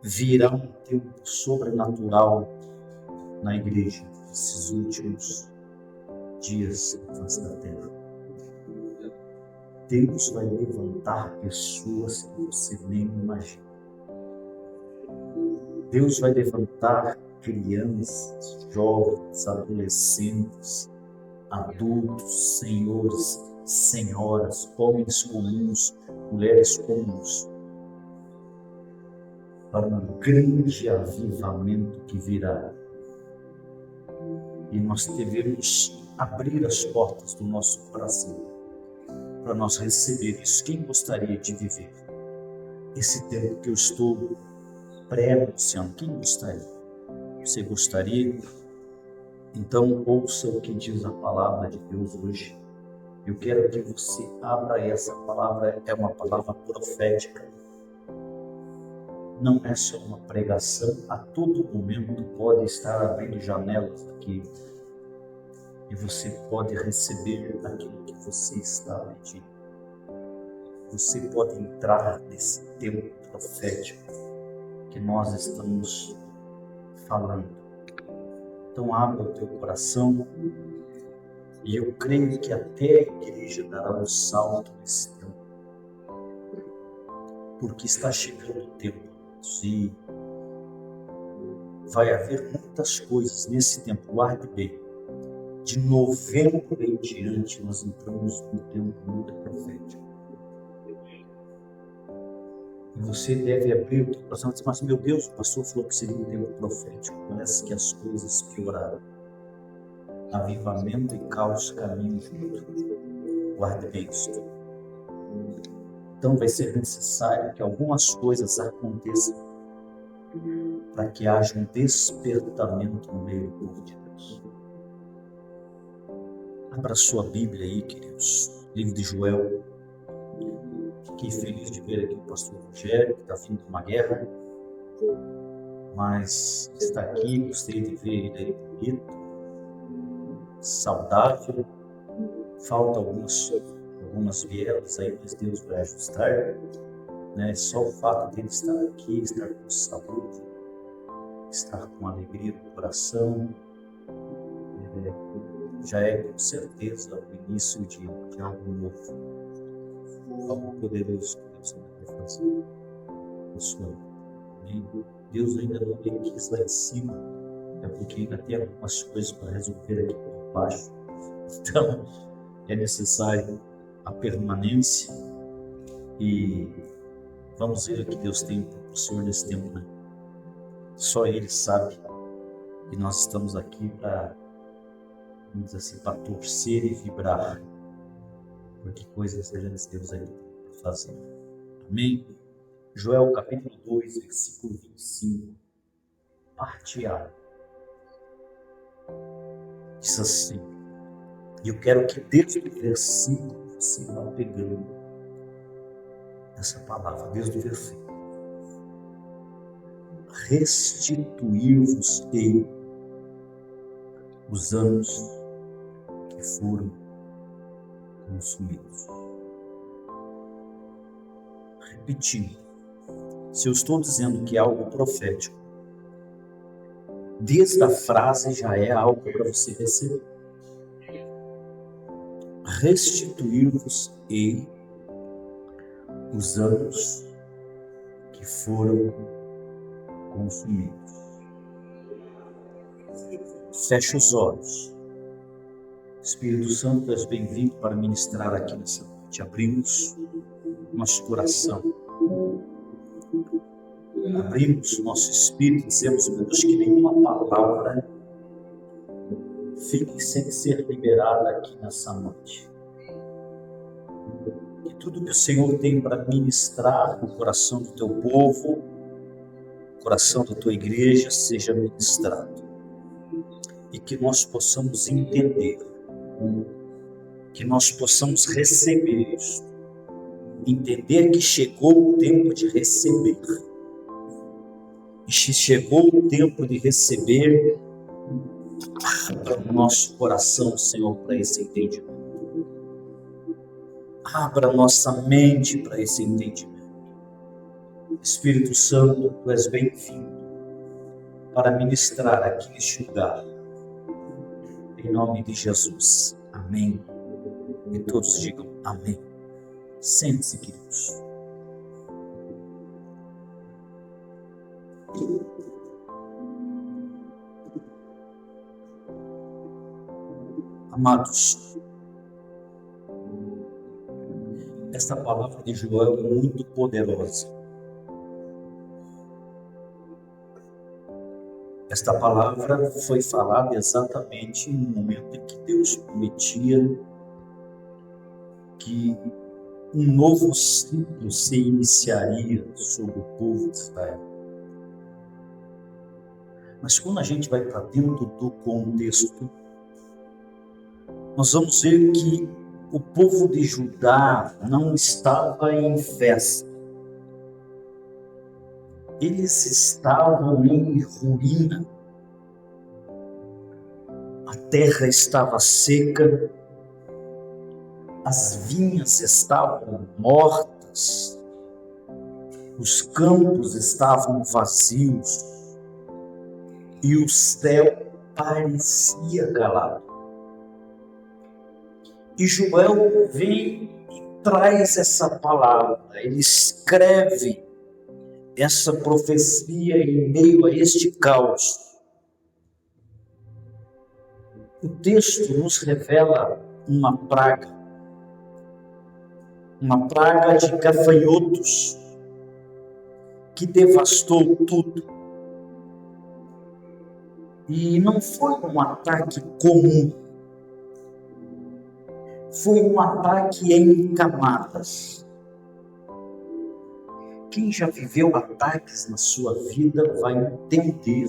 virá um tempo sobrenatural na igreja, nesses últimos dias na face da terra. Deus vai levantar pessoas que você nem imagina. Deus vai levantar crianças, jovens, adolescentes, adultos, senhores, senhoras, homens comuns, mulheres comuns, para um grande avivamento que virá. E nós devemos abrir as portas do nosso coração para nós receber isso. Quem gostaria de viver esse tempo que eu estou pré-anunciando? Quem gostaria? Você gostaria? Então ouça o que diz a palavra de Deus hoje. Eu quero que você abra essa palavra, é uma palavra profética. Não é só uma pregação, a todo momento pode estar abrindo janelas aqui e você pode receber aquilo que você está pedindo. Você pode entrar nesse tempo profético que nós estamos falando. Então abra o teu coração e eu creio que até a igreja dará um salto nesse tempo, porque está chegando o tempo. E vai haver muitas coisas nesse tempo. Guarde bem, de novembro em diante nós entramos num tempo muito profético. E você deve abrir o teu coração e dizer: mas meu Deus, o pastor falou que seria um tempo profético. Parece que as coisas pioraram. Avivamento e caos caminham juntos. Guarde bem isso. Então vai ser necessário que algumas coisas aconteçam para que haja um despertamento no meio do povo de Deus. Abra sua Bíblia aí, queridos. Livro de Joel. Fiquei feliz de ver aqui o pastor Rogério, que está vindo de uma guerra, mas está aqui. Gostei de ver ele aí bonito, saudável. Falta algumas vielas aí, mas Deus vai ajustar, né? Só o fato dele estar aqui, estar com saúde, estar com alegria no coração, já é com certeza o início de algo novo, algo poderoso que Deus ainda vai fazer na sua vida. Deus ainda não tem quis lá em cima, é porque ainda tem algumas coisas para resolver aqui por baixo. Então é necessário a permanência e vamos ver o que Deus tem para o Senhor nesse tempo, né? Só Ele sabe. E nós estamos aqui para, vamos dizer assim, para torcer e vibrar, porque coisas grandes Deus aí para fazer. Amém? Joel capítulo 2, versículo 25, parte A. Diz assim, e eu quero que desde o versículo você vá pegando essa palavra, desde o versículo. Restituir-vos-ei os anos que foram consumidos. Repetindo, se eu estou dizendo que é algo profético, desde a frase já é algo para você receber. Restituir-vos-ei os anos que foram consumidos. Feche os olhos. Espírito Santo, és bem-vindo para ministrar aqui nessa noite. Abrimos nosso coração. Abrimos nosso espírito e dizemos, meu Deus, que nenhuma palavra fique sem ser liberada aqui nessa noite. Que tudo que o Senhor tem para ministrar no coração do teu povo, no coração da tua igreja, seja ministrado. E que nós possamos entender, que nós possamos receber isso. Entender que chegou o tempo de receber. E chegou o tempo de receber. Abra o nosso coração, Senhor, para esse entendimento. Abra a nossa mente para esse entendimento. Espírito Santo, tu és bem-vindo para ministrar aqui neste lugar. Em nome de Jesus. Amém. E todos digam amém. Sente-se, queridos. Amados, esta palavra de Joel é muito poderosa. Esta palavra foi falada exatamente no momento em que Deus prometia que um novo ciclo se iniciaria sobre o povo de Israel. Mas quando a gente vai para dentro do contexto, nós vamos ver que o povo de Judá não estava em festa. Eles estavam em ruína. A terra estava seca, as vinhas estavam mortas, os campos estavam vazios e o céu parecia calado. E Joel vem e traz essa palavra, ele escreve essa profecia em meio a este caos. O texto nos revela uma praga de gafanhotos que devastou tudo. E não foi um ataque comum, foi um ataque em camadas. Quem já viveu ataques na sua vida vai entender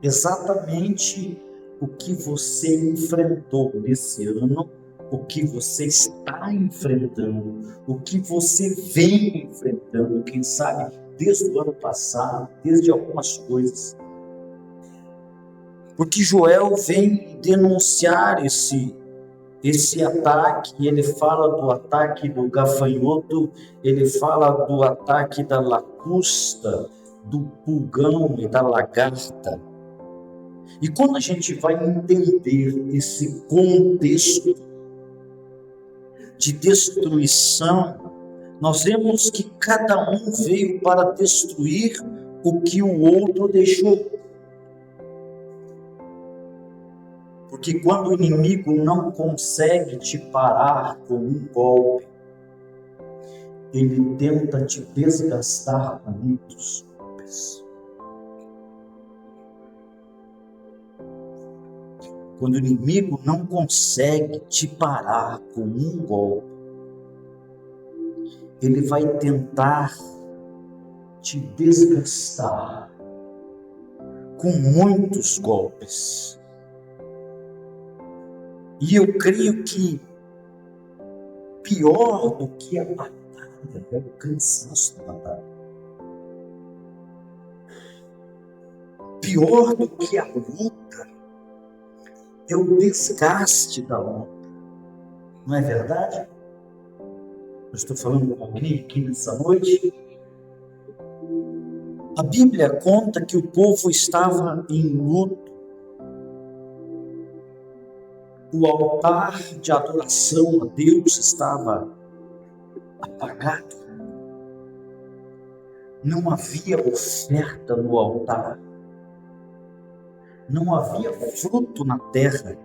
exatamente o que você enfrentou nesse ano, o que você está enfrentando, o que você vem enfrentando, quem sabe desde o ano passado, desde algumas coisas. Porque Joel vem denunciar esse ataque, ele fala do ataque do gafanhoto, ele fala do ataque da lacusta, do pulgão e da lagarta. E quando a gente vai entender esse contexto de destruição, nós vemos que cada um veio para destruir o que o outro deixou. Porque quando o inimigo não consegue te parar com um golpe, ele tenta te desgastar com muitos golpes. Quando o inimigo não consegue te parar com um golpe, ele vai tentar te desgastar com muitos golpes. E eu creio que pior do que a batalha é o cansaço da batalha. Pior do que a luta é o desgaste da luta. Não é verdade? Eu estou falando com alguém aqui nessa noite. A Bíblia conta que o povo estava em luto. O altar de adoração a Deus estava apagado. Não havia oferta no altar. Não havia fruto na terra.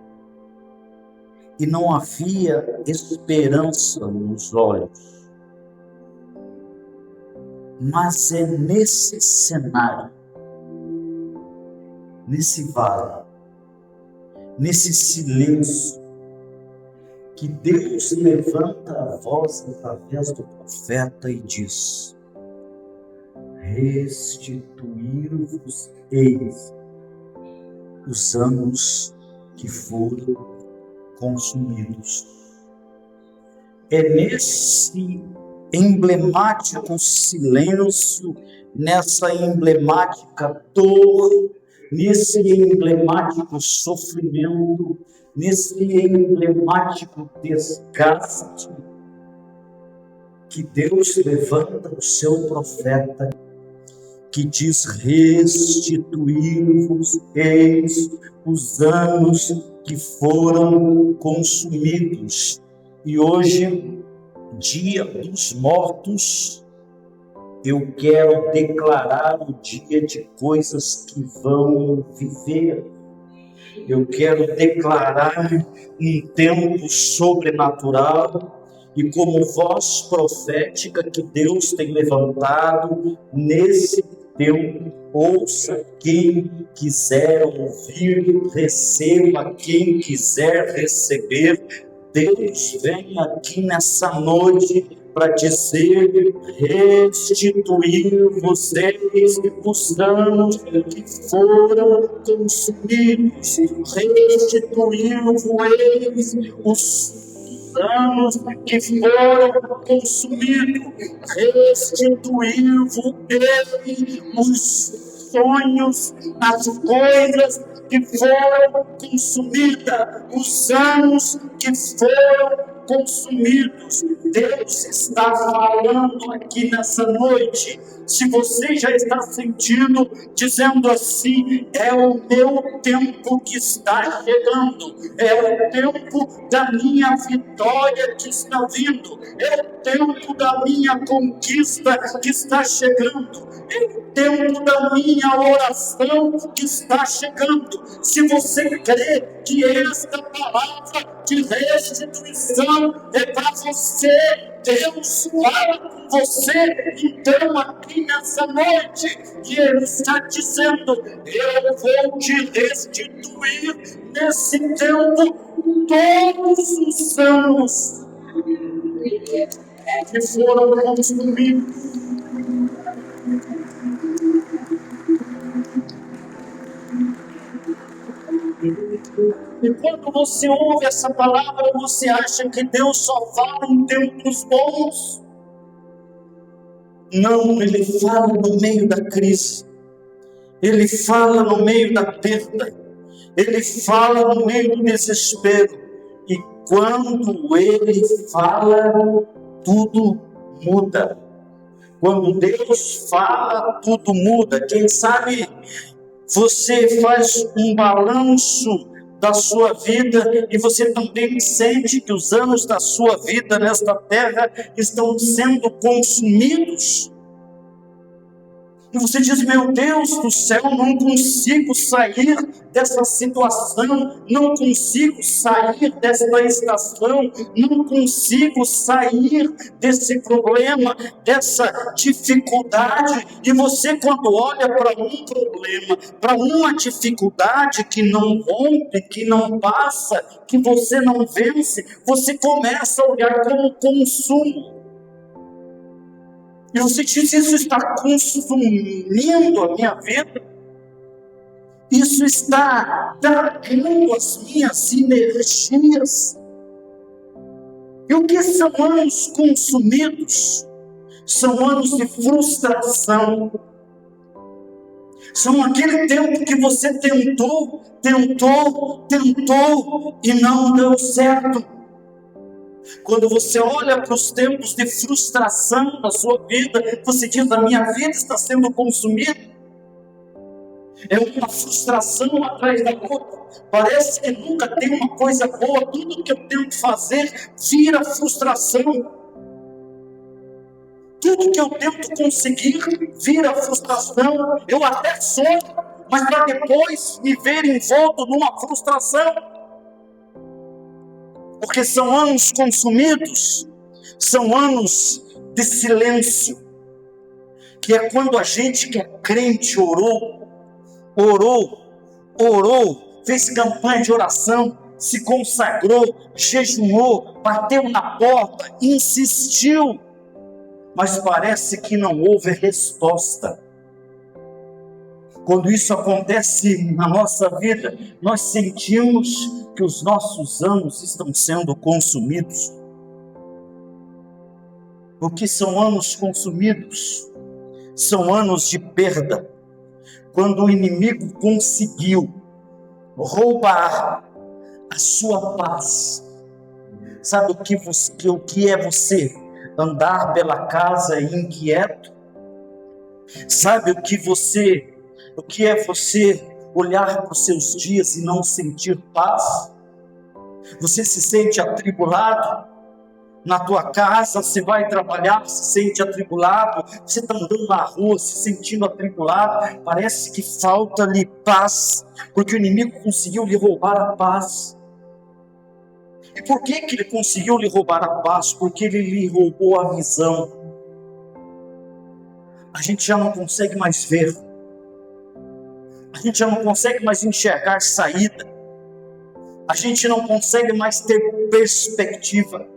E não havia esperança nos olhos. Mas é nesse cenário, nesse vale, nesse silêncio, que Deus levanta a voz através do profeta e diz: restituir-vos eis os anos que foram consumidos. É nesse emblemático silêncio, nessa emblemática dor, nesse emblemático sofrimento, nesse emblemático desgaste, que Deus levanta o seu profeta, que diz: restituir-vos eis os anos que foram consumidos. E hoje, dia dos mortos, eu quero declarar o dia de coisas que vão viver. Eu quero declarar um tempo sobrenatural e como voz profética que Deus tem levantado nesse tempo. Ouça quem quiser ouvir, receba quem quiser receber. Deus vem aqui nessa noite para dizer: restituir vocês os anos que foram consumidos, restituir-vos os anos que foram consumidos, restituir-vos os sonhos, as coisas que foram consumidas, os anos que foram consumidos. Deus está falando aqui nessa noite. Se você já está sentindo, dizendo assim: é o meu tempo que está chegando, é o tempo da minha vitória que está vindo, é o tempo da minha conquista que está chegando, é o tempo da minha oração que está chegando. Se você crê que esta palavra de restituição é para você, Deus fala com você, então aqui nessa noite, e Ele está dizendo: eu vou te restituir nesse tempo todos os anos que foram consumidos. E quando você ouve essa palavra, você acha que Deus só fala em tempos bons? Não, Ele fala no meio da crise, Ele fala no meio da perda, Ele fala no meio do desespero. E quando Ele fala, tudo muda. Quando Deus fala, tudo muda. Quem sabe você faz um balanço da sua vida e você também sente que os anos da sua vida nesta terra estão sendo consumidos. E você diz: meu Deus do céu, não consigo sair dessa situação, não consigo sair dessa estação, não consigo sair desse problema, dessa dificuldade. E você, quando olha para um problema, para uma dificuldade que não rompe, que não passa, que você não vence, você começa a olhar como consumo. E você diz: isso está consumindo a minha vida, isso está tragando as minhas energias. E o que são anos consumidos? São anos de frustração. São aquele tempo que você tentou e não deu certo. Quando você olha para os tempos de frustração da sua vida, você diz: a minha vida está sendo consumida. É uma frustração atrás da outra. Parece que nunca tem uma coisa boa. Tudo que eu tento fazer vira frustração. Tudo que eu tento conseguir vira frustração. Eu até sonho, mas para depois me ver envolto numa frustração. Porque são anos consumidos, são anos de silêncio, que é quando a gente que é crente orou, fez campanha de oração, se consagrou, jejuou, bateu na porta, insistiu, mas parece que não houve resposta. Quando isso acontece na nossa vida, nós sentimos que os nossos anos estão sendo consumidos. O que são anos consumidos? São anos de perda. Quando o inimigo conseguiu roubar a sua paz. Sabe o que é você andar pela casa inquieto? Sabe o que é você olhar para os seus dias e não sentir paz? Você se sente atribulado? Na tua casa, você vai trabalhar, se sente atribulado, você está andando na rua, se sentindo atribulado, parece que falta-lhe paz, porque o inimigo conseguiu lhe roubar a paz. E por que ele conseguiu lhe roubar a paz? Porque ele lhe roubou a visão. A gente já não consegue mais ver, a gente já não consegue mais enxergar saída, a gente não consegue mais ter perspectiva.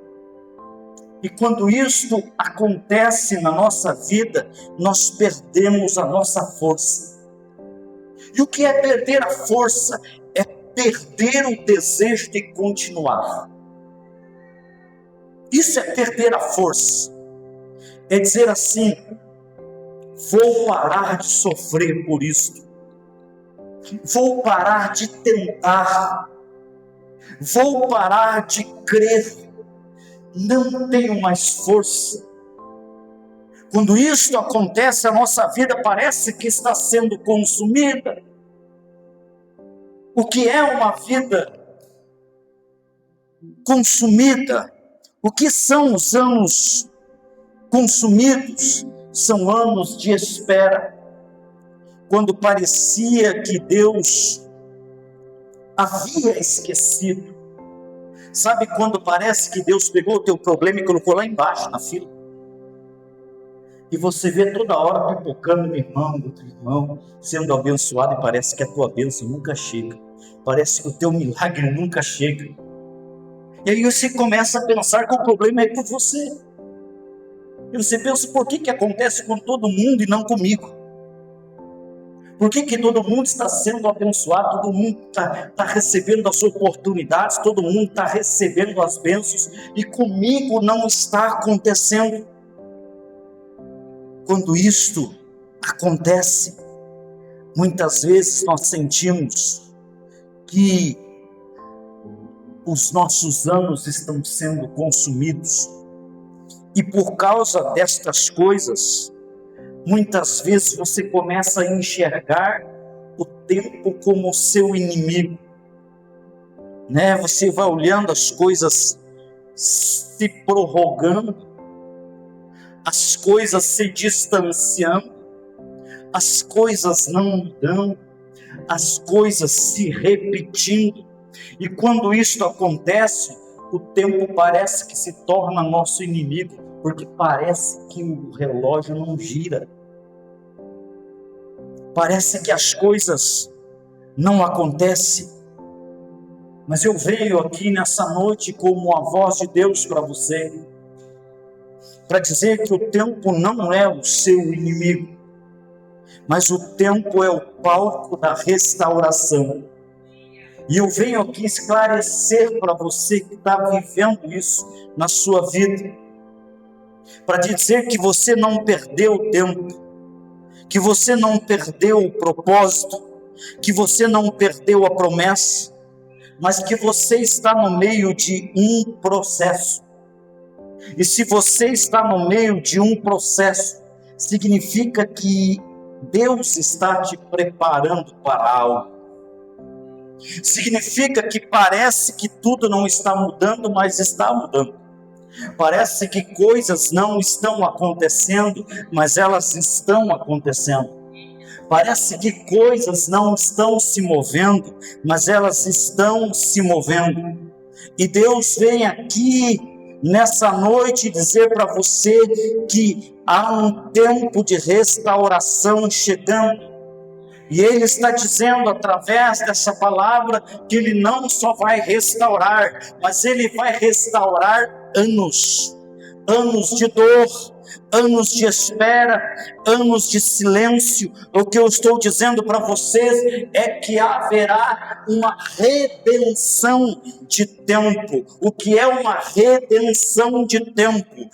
E quando isto acontece na nossa vida, nós perdemos a nossa força. E o que é perder a força? É perder o desejo de continuar. Isso é perder a força. É dizer assim: vou parar de sofrer por isto. Vou parar de tentar. Vou parar de crer. Não tenho mais força. Quando isso acontece, a nossa vida parece que está sendo consumida. O que é uma vida consumida? O que são os anos consumidos? São anos de espera. Quando parecia que Deus havia esquecido. Sabe quando parece que Deus pegou o teu problema e colocou lá embaixo na fila? E você vê toda hora pipocando um irmão, outro irmão, sendo abençoado, e parece que a tua bênção nunca chega. Parece que o teu milagre nunca chega. E aí você começa a pensar que o problema é com você. E você pensa, por que acontece com todo mundo e não comigo? Por que todo mundo está sendo abençoado, todo mundo está recebendo as oportunidades, todo mundo está recebendo as bênçãos, e comigo não está acontecendo? Quando isto acontece, muitas vezes nós sentimos que os nossos anos estão sendo consumidos, e por causa destas coisas, muitas vezes você começa a enxergar o tempo como seu inimigo, né? Você vai olhando as coisas se prorrogando, as coisas se distanciando, as coisas não mudando, as coisas se repetindo, e quando isso acontece, o tempo parece que se torna nosso inimigo, porque parece que o relógio não gira, parece que as coisas não acontecem. Mas eu venho aqui nessa noite como a voz de Deus para você, para dizer que o tempo não é o seu inimigo, mas o tempo é o palco da restauração. E eu venho aqui esclarecer para você que está vivendo isso na sua vida, para dizer que você não perdeu o tempo, que você não perdeu o propósito, que você não perdeu a promessa, mas que você está no meio de um processo. E se você está no meio de um processo, significa que Deus está te preparando para algo. Significa que parece que tudo não está mudando, mas está mudando. Parece que coisas não estão acontecendo, mas elas estão acontecendo. Parece que coisas não estão se movendo, mas elas estão se movendo. E Deus vem aqui nessa noite dizer para você que há um tempo de restauração chegando. E Ele está dizendo através dessa palavra que Ele não só vai restaurar, mas Ele vai restaurar anos de dor, anos de espera, anos de silêncio. O que eu estou dizendo para vocês é que haverá uma redenção de tempo. O que é uma redenção de tempo?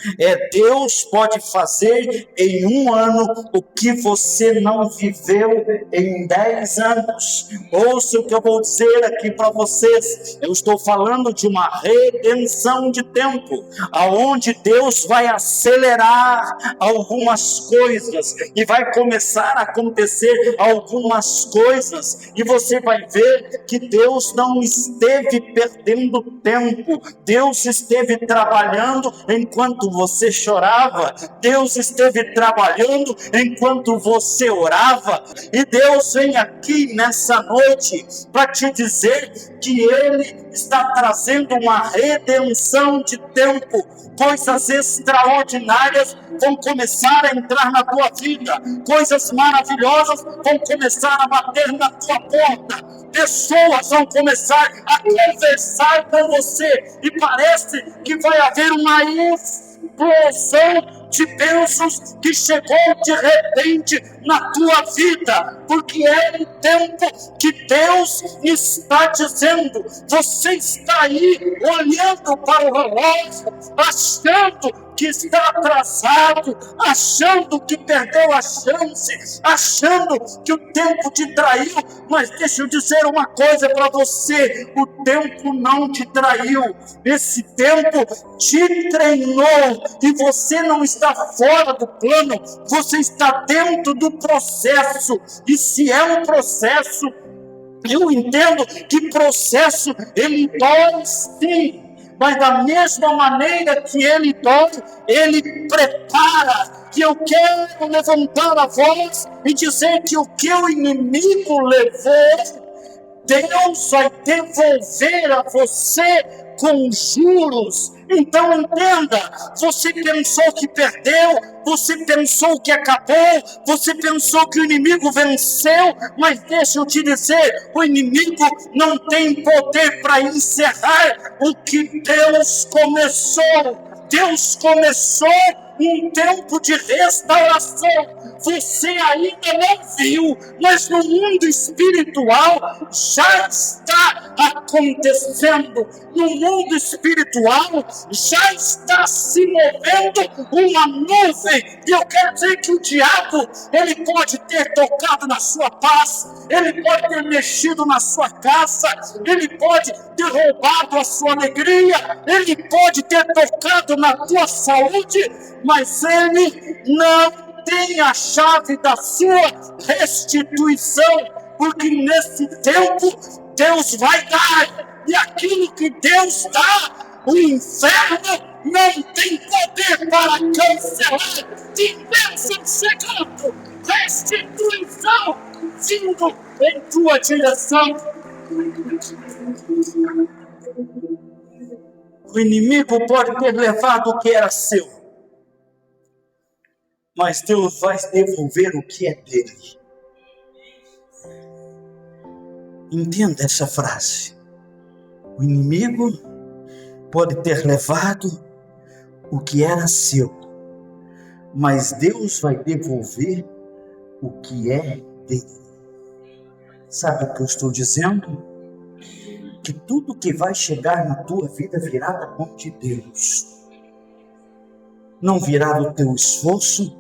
Deus pode fazer em um ano o que você não viveu em 10 anos. Ouça o que eu vou dizer aqui para vocês. Eu estou falando de uma redenção de tempo, aonde Deus vai acelerar algumas coisas e vai começar a acontecer algumas coisas, e você vai ver que Deus não esteve perdendo tempo. Deus esteve trabalhando enquanto você chorava, Deus esteve trabalhando enquanto você orava, e Deus vem aqui nessa noite para te dizer que Ele está trazendo uma redenção de tempo. Coisas extraordinárias vão começar a entrar na tua vida, coisas maravilhosas vão começar a bater na tua porta, pessoas vão começar a conversar com você, e parece que vai haver uma explosão de bênçãos que chegou de repente na tua vida, porque é um tempo que Deus está dizendo. Você está aí olhando para o relógio, achando que está atrasado, achando que perdeu a chance, achando que o tempo te traiu, mas deixa eu dizer uma coisa para você: o tempo não te traiu, esse tempo te treinou, e você não está fora do plano, você está dentro do processo. E se é um processo, eu entendo que processo ele dói sim, mas da mesma maneira que ele dói, ele prepara. Que eu quero levantar a voz e dizer que o que o inimigo levou, Deus vai devolver a você com juros. Então entenda, você pensou que perdeu, você pensou que acabou, você pensou que o inimigo venceu, mas deixa eu te dizer, o inimigo não tem poder para encerrar o que Deus começou. Deus começou um tempo de restauração. Você ainda não viu, mas no mundo espiritual já está acontecendo. No mundo espiritual já está se movendo uma nuvem. E eu quero dizer que o diabo, ele pode ter tocado na sua paz, ele pode ter mexido na sua casa, ele pode ter roubado a sua alegria, ele pode ter tocado na tua saúde, mas ele não tem a chave da sua restituição, porque nesse tempo Deus vai dar, e aquilo que Deus dá, o inferno não tem poder para cancelar. De bênção chegando, restituição vindo em tua direção. O inimigo pode ter levado o que era seu, mas Deus vai devolver o que é dele. Entenda essa frase. O inimigo pode ter levado o que era seu, mas Deus vai devolver o que é dele. Sabe o que eu estou dizendo? Que tudo que vai chegar na tua vida virá da mão de Deus. Não virá do teu esforço,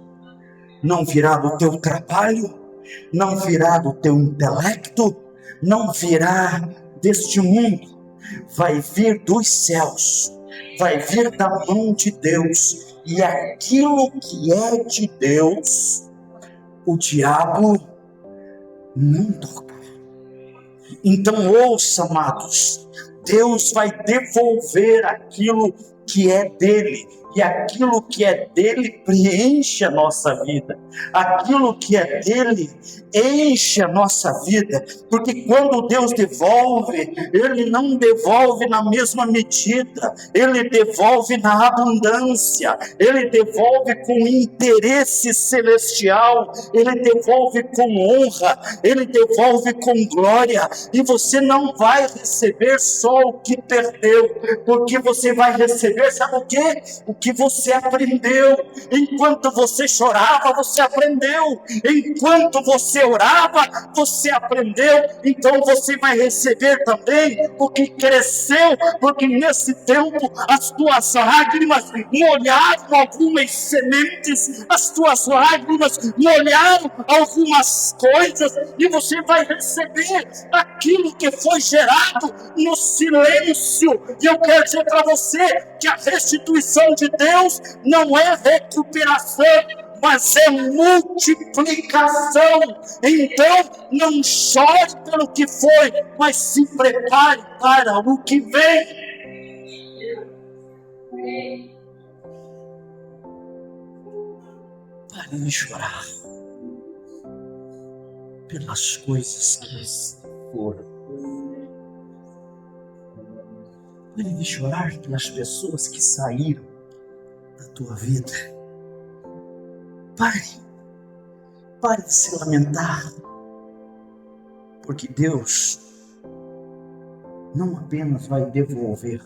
não virá do teu trabalho, não virá do teu intelecto, não virá deste mundo. Vai vir dos céus, vai vir da mão de Deus. E aquilo que é de Deus, o diabo não toca. Então ouça, amados, Deus vai devolver aquilo que é dele, e aquilo que é dele preenche a nossa vida, aquilo que é dele enche a nossa vida, porque quando Deus devolve, ele não devolve na mesma medida, ele devolve na abundância, ele devolve com interesse celestial, ele devolve com honra, ele devolve com glória, e você não vai receber só o que perdeu, porque você vai receber, sabe o quê? O que você aprendeu. Enquanto você chorava, você aprendeu. Enquanto você orava, você aprendeu. Então você vai receber também o que cresceu, porque nesse tempo as tuas lágrimas molharam algumas sementes, as tuas lágrimas molharam algumas coisas, e você vai receber aquilo que foi gerado no silêncio. E eu quero dizer para você que a restituição de Deus não é recuperação, mas é multiplicação. Então, não chore pelo que foi, mas se prepare para o que vem. Pare de chorar pelas coisas que foram. Pare de chorar pelas pessoas que saíram da tua vida. Pare de se lamentar, porque Deus não apenas vai devolver,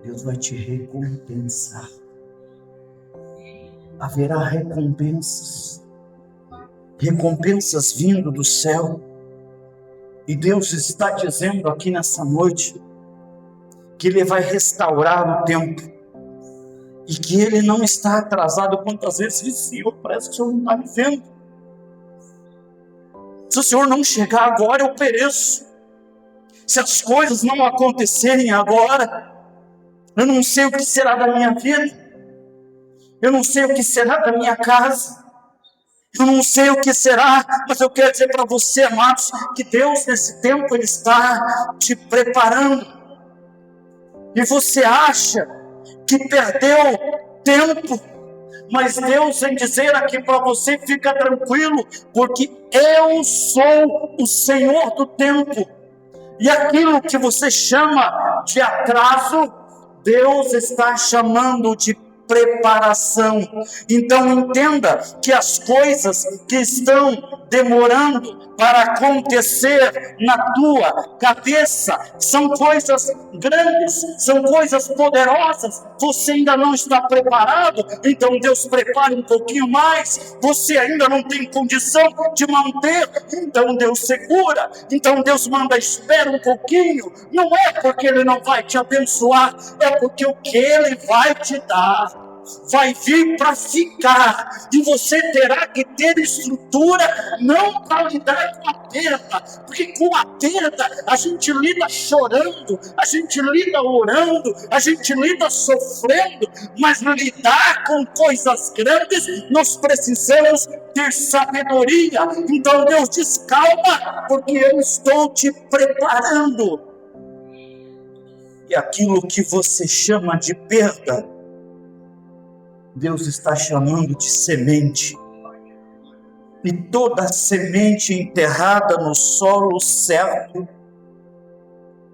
Deus vai te recompensar. Haverá recompensas vindo do céu, e Deus está dizendo aqui nessa noite que Ele vai restaurar o tempo, e que Ele não está atrasado. Quantas vezes diz: Senhor, parece que o Senhor não está me vendo. Se o Senhor não chegar agora, eu pereço. Se as coisas não acontecerem agora, eu não sei o que será da minha vida, eu não sei o que será da minha casa, eu não sei o que será. Mas eu quero dizer para você, amados, que Deus nesse tempo Ele está te preparando. E você acha que perdeu tempo, mas Deus vem dizer aqui para você: fica tranquilo, porque eu sou o Senhor do tempo. E aquilo que você chama de atraso, Deus está chamando de preparação. Então entenda que as coisas que estão demorando para acontecer na tua cabeça são coisas grandes, são coisas poderosas. Você ainda não está preparado, então Deus prepara um pouquinho mais. Você ainda não tem condição de manter, então Deus segura, então Deus manda: espera um pouquinho. Não é porque Ele não vai te abençoar, é porque o que Ele vai te dar vai vir para ficar, e você terá que ter estrutura, não para lidar com a perda, porque com a perda a gente lida chorando, a gente lida orando, a gente lida sofrendo, mas lidar com coisas grandes nós precisamos ter sabedoria. Então Deus diz: calma, porque eu estou te preparando. E aquilo que você chama de perda, Deus está chamando de semente. E toda semente enterrada no solo certo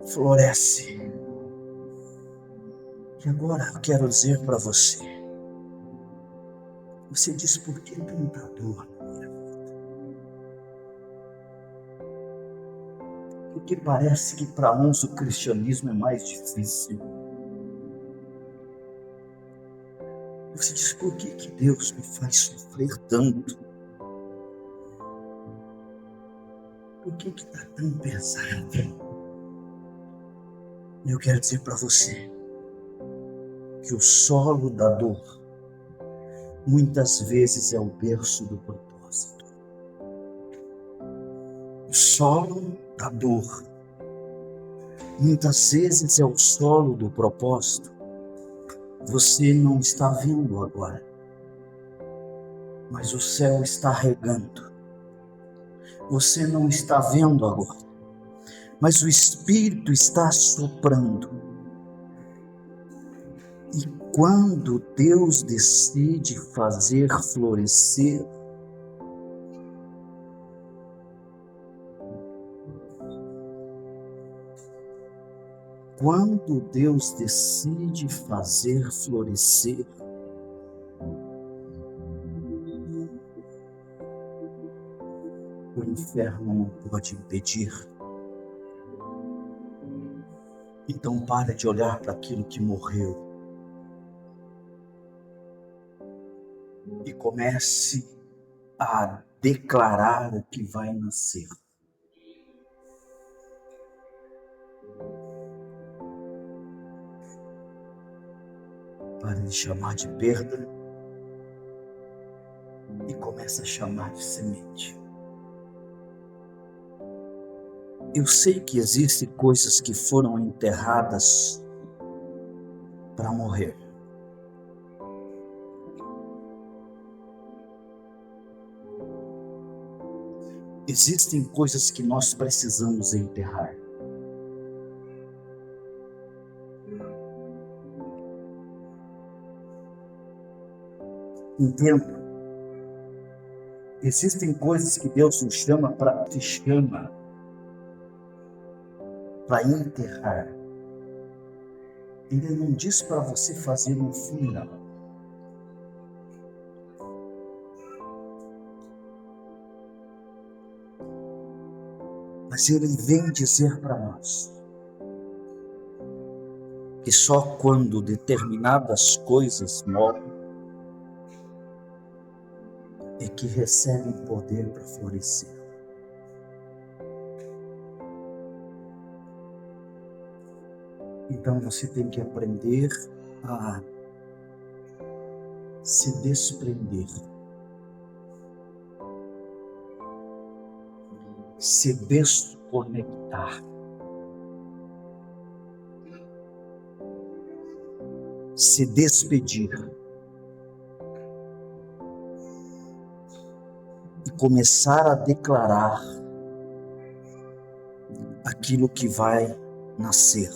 floresce. E agora eu quero dizer para você: você diz: por que tanta dor na minha vida? Porque parece que para uns o cristianismo é mais difícil. Você diz: por que Deus me faz sofrer tanto? Por que está tão pesado? Eu quero dizer para você que o solo da dor muitas vezes é o berço do propósito. O solo da dor muitas vezes é o solo do propósito. Você não está vendo agora, mas o céu está regando. Você não está vendo agora, mas o Espírito está soprando. E quando Deus decide fazer florescer, quando Deus decide fazer florescer, o inferno não pode impedir. Então pare de olhar para aquilo que morreu e comece a declarar o que vai nascer. Pare de chamar de perda e comece a chamar de semente. Eu sei que existem coisas que foram enterradas para morrer. Existem coisas que nós precisamos enterrar. Entenda. Existem coisas que Deus nos chama para enterrar. Ele não diz para você fazer um funeral. Mas Ele vem dizer para nós que só quando determinadas coisas morrem é que recebem poder para florescer. Então você tem que aprender a se desprender, se desconectar, se despedir e começar a declarar aquilo que vai nascer.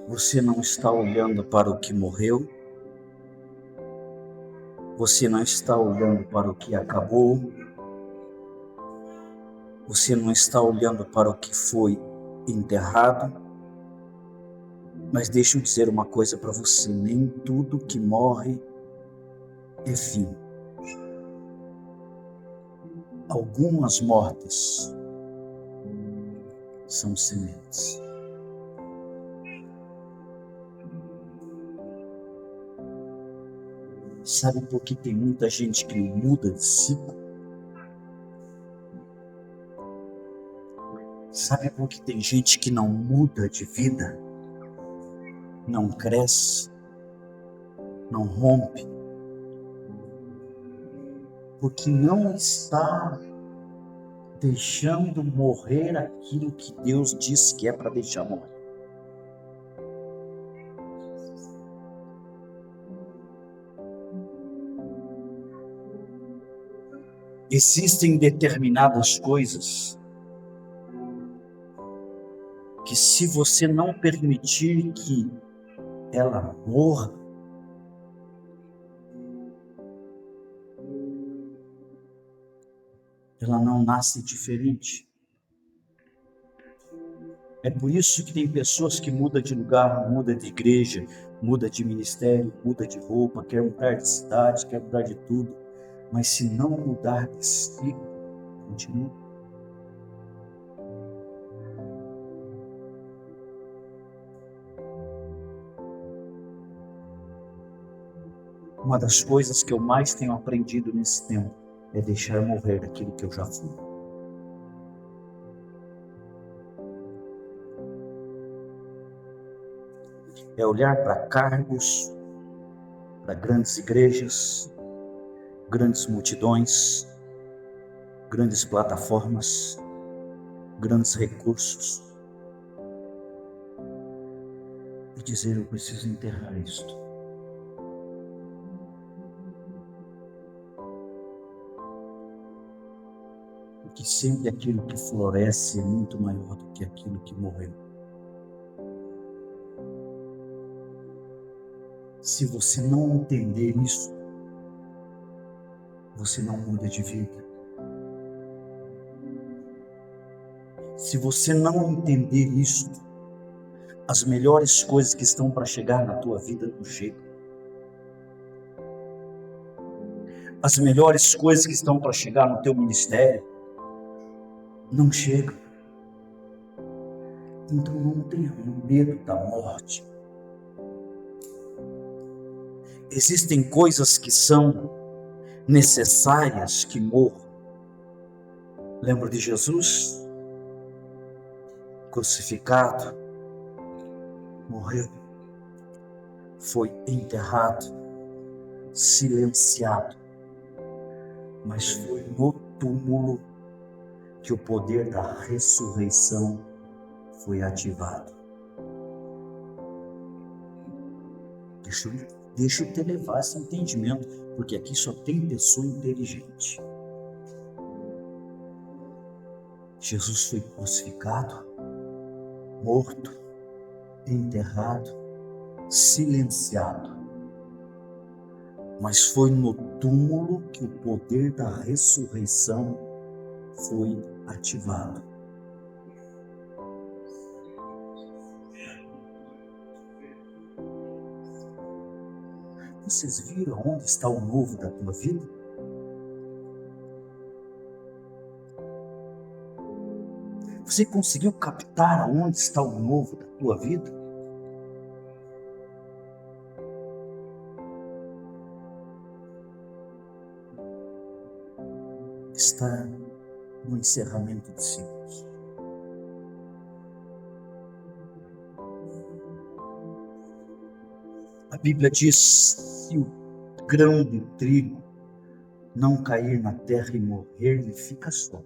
Você não está olhando para o que morreu, você não está olhando para o que acabou, você não está olhando para o que foi enterrado, mas deixa eu dizer uma coisa para você: nem tudo que morre é fim. Algumas mortes são sementes. Sabe por que tem muita gente que muda de ciclo? Sabe por que tem gente que não muda de vida? Não cresce? Não rompe? Porque não está deixando morrer aquilo que Deus disse que é para deixar morrer. Existem determinadas coisas que, se você não permitir que ela morra, ela não nasce diferente. É por isso que tem pessoas que mudam de lugar, mudam de igreja, mudam de ministério, mudam de roupa, quer mudar de cidade, quer mudar de tudo. Mas se não mudar de ciclo, continua. Uma das coisas que eu mais tenho aprendido nesse tempo é deixar morrer aquilo que eu já fui. É olhar para cargos, para grandes igrejas, grandes multidões, grandes plataformas, grandes recursos e dizer: eu preciso enterrar isto. Porque sempre aquilo que floresce é muito maior do que aquilo que morreu. Se você não entender isso, você não muda de vida. Se você não entender isso, as melhores coisas que estão para chegar na tua vida não chegam. As melhores coisas que estão para chegar no teu ministério não chegam. Então não tenha medo da morte. existem coisas que são necessárias que morram. Lembra de Jesus? Crucificado, morreu, foi enterrado, silenciado, mas foi no túmulo que o poder da ressurreição foi ativado. Deixa eu te levar esse entendimento, porque aqui só tem pessoa inteligente. Jesus foi crucificado, morto, enterrado, silenciado. Mas foi no túmulo que o poder da ressurreição foi ativado. Vocês viram onde está o novo da tua vida? Você conseguiu captar onde está o novo da tua vida? Está no encerramento de ciclos. A Bíblia diz: se o grão de trigo não cair na terra e morrer, ele fica só.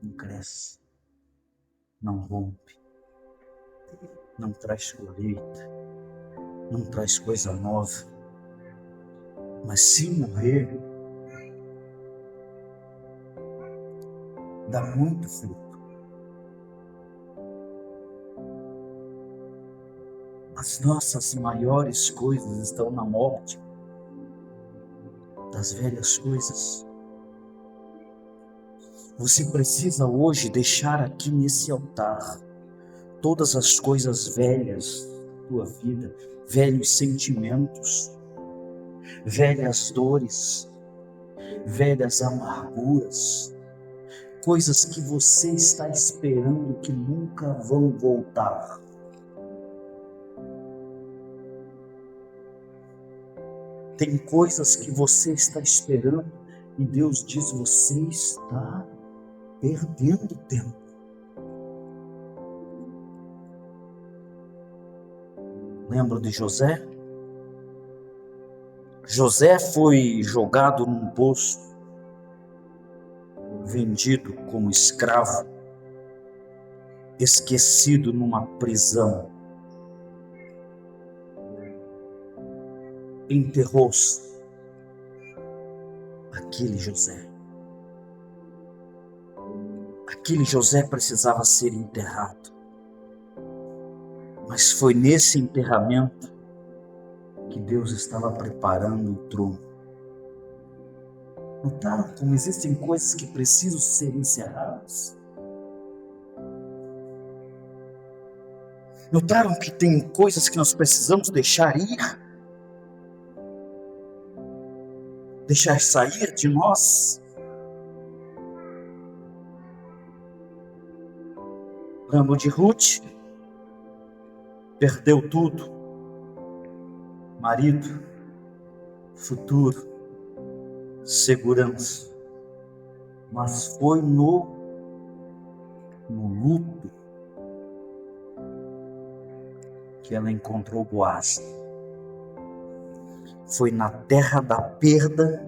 Não cresce, não rompe, não traz colheita, não traz coisa nova. Mas se morrer, dá muito fruto. As nossas maiores coisas estão na morte das velhas coisas. Você precisa hoje deixar aqui nesse altar todas as coisas velhas da tua vida, velhos sentimentos, velhas dores, velhas amarguras, coisas que você está esperando que nunca vão voltar. Tem coisas que você está esperando e Deus diz: você está perdendo tempo. Lembra de José? José foi jogado num poço, vendido como escravo, esquecido numa prisão. Enterrou-se aquele José. Aquele José precisava ser enterrado. Mas foi nesse enterramento que Deus estava preparando o trono. Notaram como existem coisas que precisam ser encerradas? Notaram que tem coisas que nós precisamos deixar ir? Deixar sair de nós? Lembra de Ruth? Perdeu tudo. Marido, futuro, segurança. Mas foi no luto que ela encontrou Boaz. Foi na terra da perda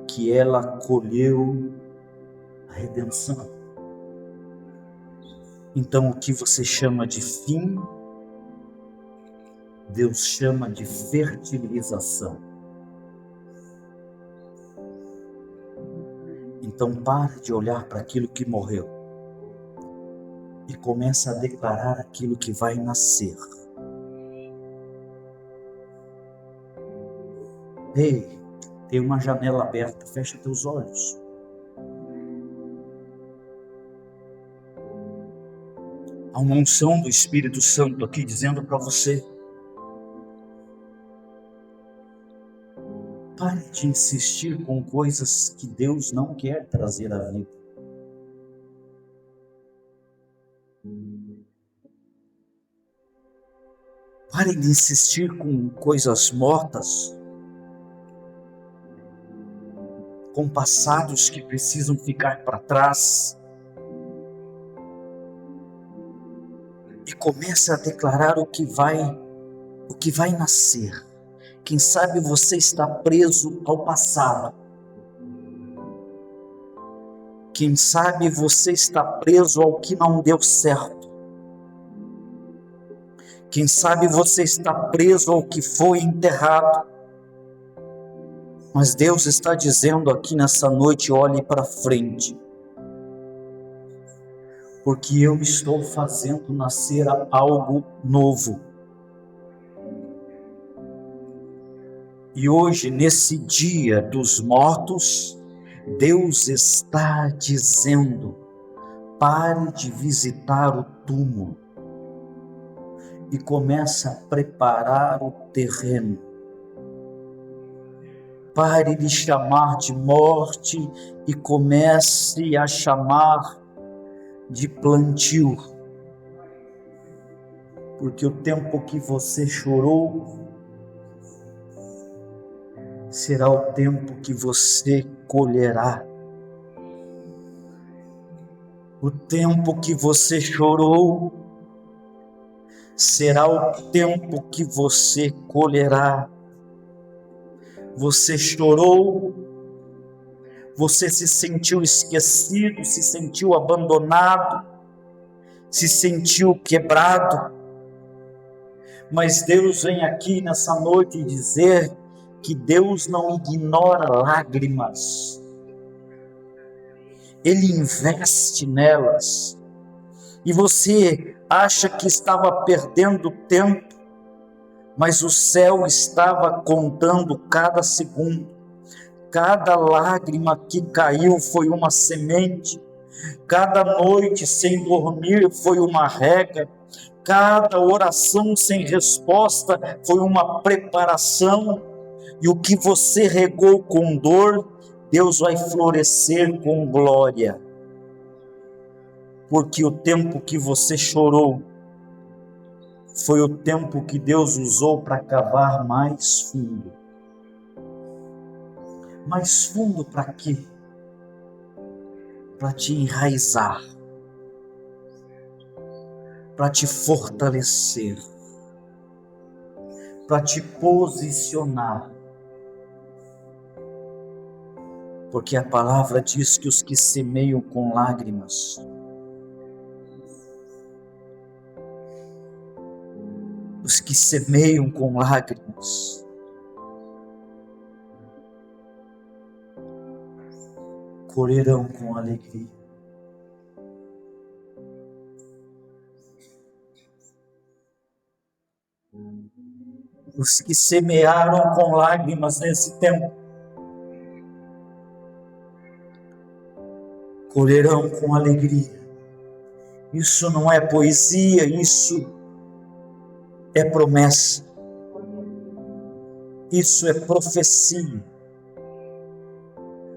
que ela colheu a redenção. Então, o que você chama de fim, Deus chama de fertilização. Então, pare de olhar para aquilo que morreu e comece a declarar aquilo que vai nascer. Ei, tem uma janela aberta, fecha teus olhos. Há uma unção do Espírito Santo aqui dizendo para você: pare de insistir com coisas que Deus não quer trazer à vida. Pare de insistir com coisas mortas, com passados que precisam ficar para trás. E comece a declarar o que vai nascer. Quem sabe você está preso ao passado. Quem sabe você está preso ao que não deu certo. Quem sabe você está preso ao que foi enterrado. Mas Deus está dizendo aqui nessa noite: olhe para frente. Porque eu estou fazendo nascer algo novo. E hoje, nesse dia dos mortos, Deus está dizendo: pare de visitar o túmulo e comece a preparar o terreno. Pare de chamar de morte e comece a chamar de plantio. Porque o tempo que você chorou será o tempo que você colherá. O tempo que você chorou será o tempo que você colherá. Você chorou, você se sentiu esquecido, se sentiu abandonado, se sentiu quebrado. Mas Deus vem aqui nessa noite dizer que Deus não ignora lágrimas. Ele investe nelas. E você acha que estava perdendo tempo, mas o céu estava contando cada segundo. Cada lágrima que caiu foi uma semente. Cada noite sem dormir foi uma rega. Cada oração sem resposta foi uma preparação. E o que você regou com dor, Deus vai florescer com glória. Porque o tempo que você chorou foi o tempo que Deus usou para cavar mais fundo. Mais fundo para quê? Para te enraizar, para te fortalecer, para te posicionar. Porque a palavra diz que os que semeiam com lágrimas, os que semeiam com lágrimas, colherão com alegria. Os que semearam com lágrimas nesse tempo, colherão com alegria. Isso não é poesia, isso é promessa. Isso é profecia.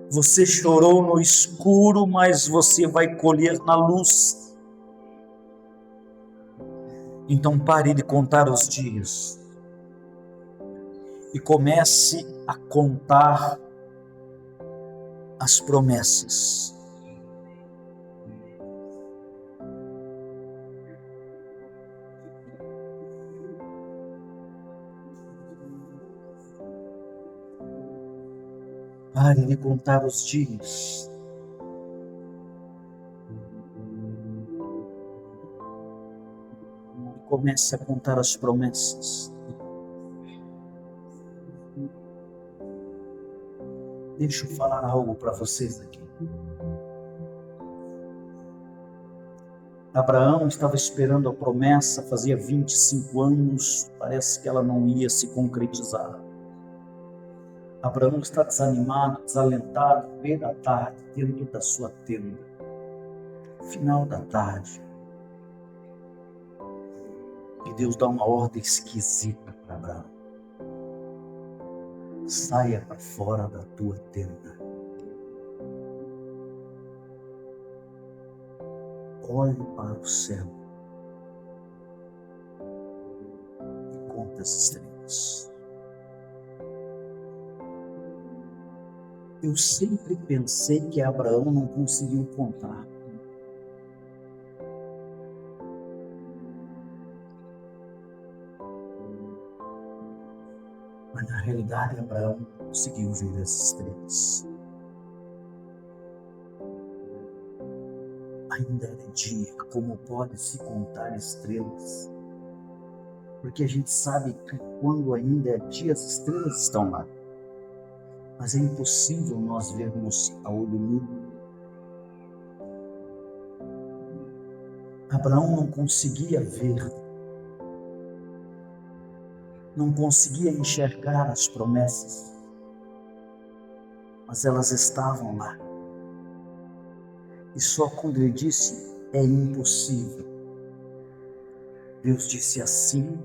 Você chorou no escuro, mas você vai colher na luz. Então pare de contar os dias e comece a contar as promessas. Pare de contar os dias. Comece a contar as promessas. Deixa eu falar algo para vocês aqui. Abraão estava esperando a promessa, fazia 25 anos, parece que ela não ia se concretizar. Abraão está desanimado, desalentado, meio da tarde, dentro da sua tenda. Final da tarde. E Deus dá uma ordem esquisita para Abraão. Saia para fora da tua tenda. Olhe para o céu. E das estrelas. Eu sempre pensei que Abraão não conseguiu contar. Mas na realidade Abraão conseguiu ver as estrelas. Ainda era dia, como pode se contar estrelas? Porque a gente sabe que quando ainda é dia, as estrelas estão lá. Mas é impossível nós vermos a olho nu. Abraão não conseguia ver, não conseguia enxergar as promessas, mas elas estavam lá. E só quando ele disse, é impossível, Deus disse, assim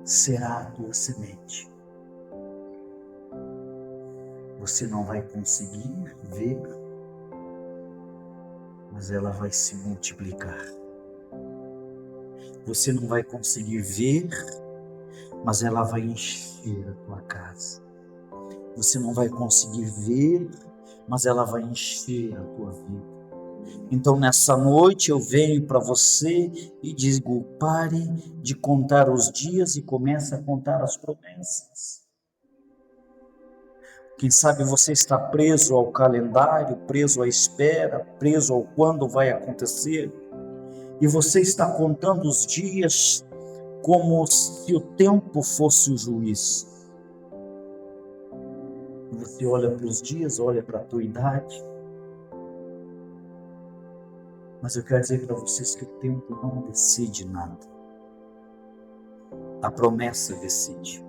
será a tua semente. Você não vai conseguir ver, mas ela vai se multiplicar. Você não vai conseguir ver, mas ela vai encher a tua casa. Você não vai conseguir ver, mas ela vai encher a tua vida. Então nessa noite eu venho para você e digo, pare de contar os dias e comece a contar as promessas. Quem sabe você está preso ao calendário, preso à espera, preso ao quando vai acontecer, e você está contando os dias como se o tempo fosse o juiz. Você olha para os dias, olha para a tua idade, mas eu quero dizer para vocês que o tempo não decide nada. A promessa decide.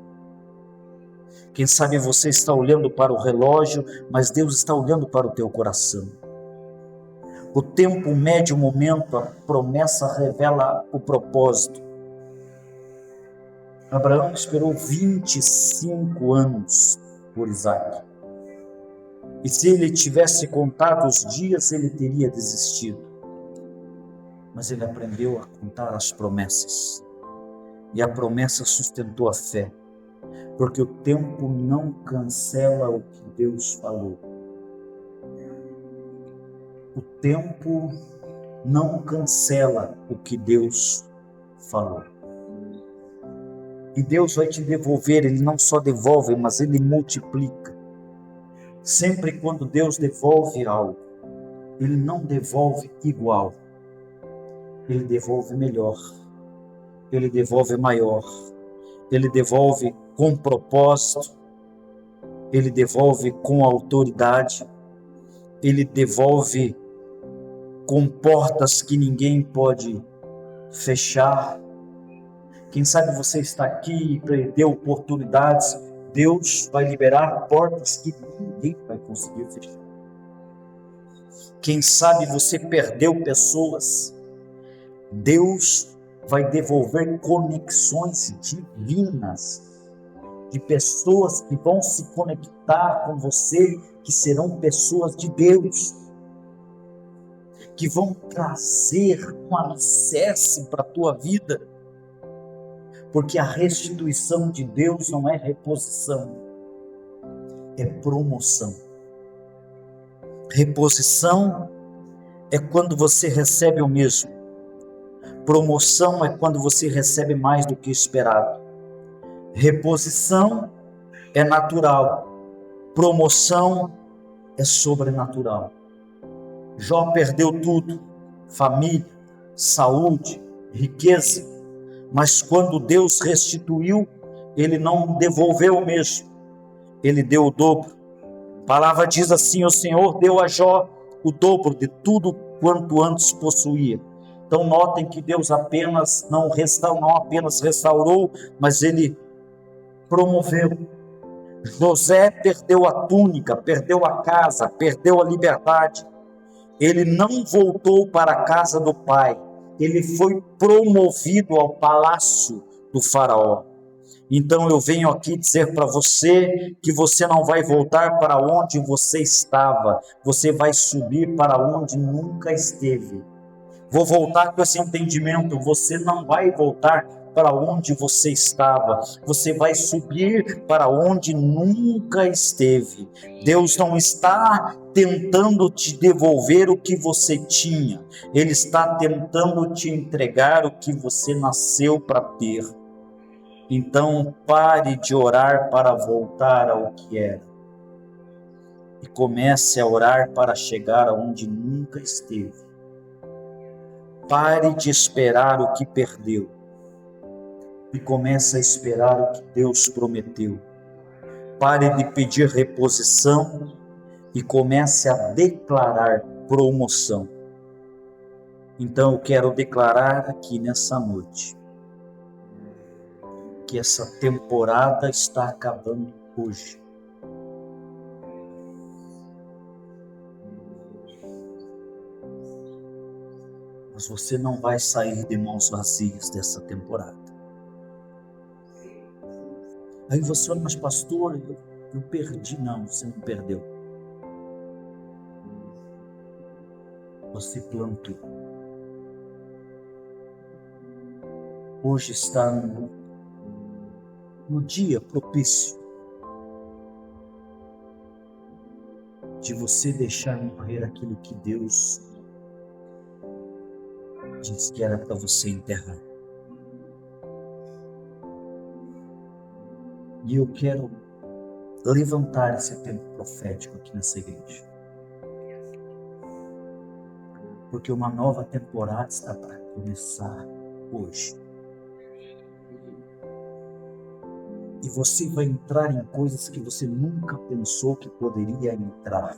Quem sabe você está olhando para o relógio, mas Deus está olhando para o teu coração. O tempo mede o momento, a promessa revela o propósito. Abraão esperou 25 anos por Isaac. E se ele tivesse contado os dias, ele teria desistido. Mas ele aprendeu a contar as promessas. E a promessa sustentou a fé. Porque o tempo não cancela o que Deus falou. O tempo não cancela o que Deus falou. E Deus vai te devolver, Ele não só devolve, mas Ele multiplica. Sempre quando Deus devolve algo, Ele não devolve igual. Ele devolve melhor. Ele devolve maior. Ele devolve com propósito, Ele devolve com autoridade, Ele devolve com portas que ninguém pode fechar. Quem sabe você está aqui e perdeu oportunidades, Deus vai liberar portas que ninguém vai conseguir fechar. Quem sabe você perdeu pessoas, Deus vai devolver conexões divinas, de pessoas que vão se conectar com você, que serão pessoas de Deus, que vão trazer um alicerce para a tua vida, porque a restituição de Deus não é reposição, é promoção. Reposição é quando você recebe o mesmo. Promoção é quando você recebe mais do que esperado. Reposição é natural. Promoção é sobrenatural. Jó perdeu tudo: família, saúde, riqueza. Mas quando Deus restituiu, Ele não devolveu o mesmo. Ele deu o dobro. A palavra diz assim: o Senhor deu a Jó o dobro de tudo quanto antes possuía. Então notem que Deus não apenas restaurou, mas Ele promoveu. José perdeu a túnica, perdeu a casa, perdeu a liberdade. Ele não voltou para a casa do pai. Ele foi promovido ao palácio do faraó. Então eu venho aqui dizer para você que você não vai voltar para onde você estava. Você vai subir para onde nunca esteve. Vou voltar com esse entendimento, você não vai voltar para onde você estava, você vai subir para onde nunca esteve. Deus não está tentando te devolver o que você tinha, Ele está tentando te entregar o que você nasceu para ter. Então pare de orar para voltar ao que era e comece a orar para chegar aonde nunca esteve. Pare de esperar o que perdeu e comece a esperar o que Deus prometeu. Pare de pedir reposição e comece a declarar promoção. Então eu quero declarar aqui nessa noite que essa temporada está acabando hoje. Mas você não vai sair de mãos vazias dessa temporada. Aí você olha, mas pastor, eu perdi. Não, você não perdeu. Você plantou. Hoje está no dia propício de você deixar morrer aquilo que Deus disse que era para você enterrar. E eu quero levantar esse tempo profético aqui nessa igreja, porque uma nova temporada está para começar hoje. E você vai entrar em coisas que você nunca pensou que poderia entrar.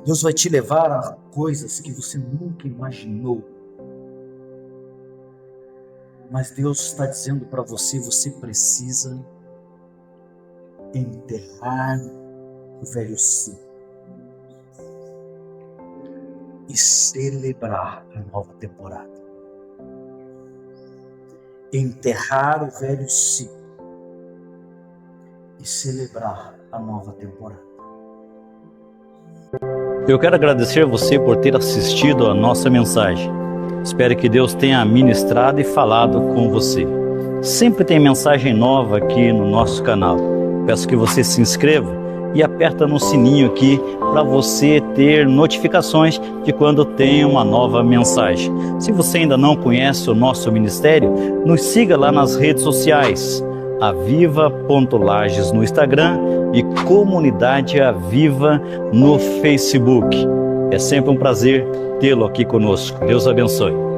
Deus vai te levar a coisas que você nunca imaginou. Mas Deus está dizendo para você, você precisa enterrar o velho ciclo e celebrar a nova temporada. Enterrar o velho ciclo e celebrar a nova temporada. Eu quero agradecer a você por ter assistido a nossa mensagem. Espero que Deus tenha ministrado e falado com você. Sempre tem mensagem nova aqui no nosso canal. Peço que você se inscreva e aperta no sininho aqui para você ter notificações de quando tem uma nova mensagem. Se você ainda não conhece o nosso ministério, nos siga lá nas redes sociais, aviva.lages no Instagram e Comunidade Aviva no Facebook. É sempre um prazer tê-lo aqui conosco. Deus abençoe.